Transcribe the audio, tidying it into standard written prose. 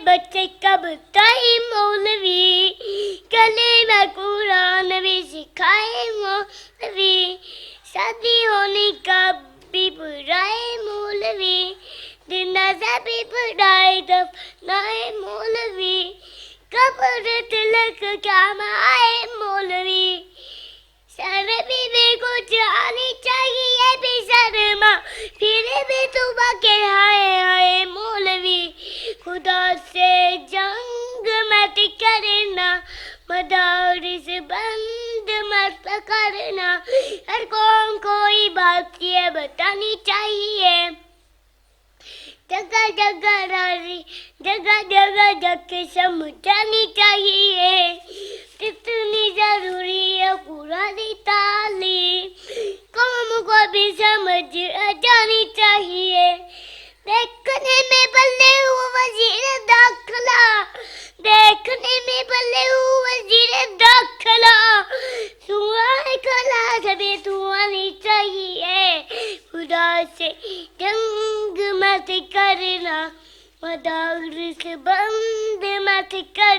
बच्चे कब ताई मौलवी, कलेमा कुरान भी सिखाए मौलवी, शादी होने का भी बुराए मौलवी, जनाजा भी पढ़ाए दफनाए मौलवी, कब्र तिलक काम आए मौलवी, शर्मी भी कुछ आनी चाहिए भी शर्मा, फिर भी तुबा के हाय हाय मौलवी, खुदा से जंग मत करना, मदारिस बंद मत करना, हर कौम कोई बात ये बतानी चाहिए, जगह जगह रारी जगह जगह जाके समझानी चाहिए, कितनी जरूरी है कुरानी तालीम, कौम को भी समझ जानी चाहिए, देखने में बल्ले वजीर दाखिला, देखने में बल्ले वजीर दाखिला, सुहाए खला सभी सुहानी चाहिए, खुदा से जंग मत करना, मदारिस बंद मत कर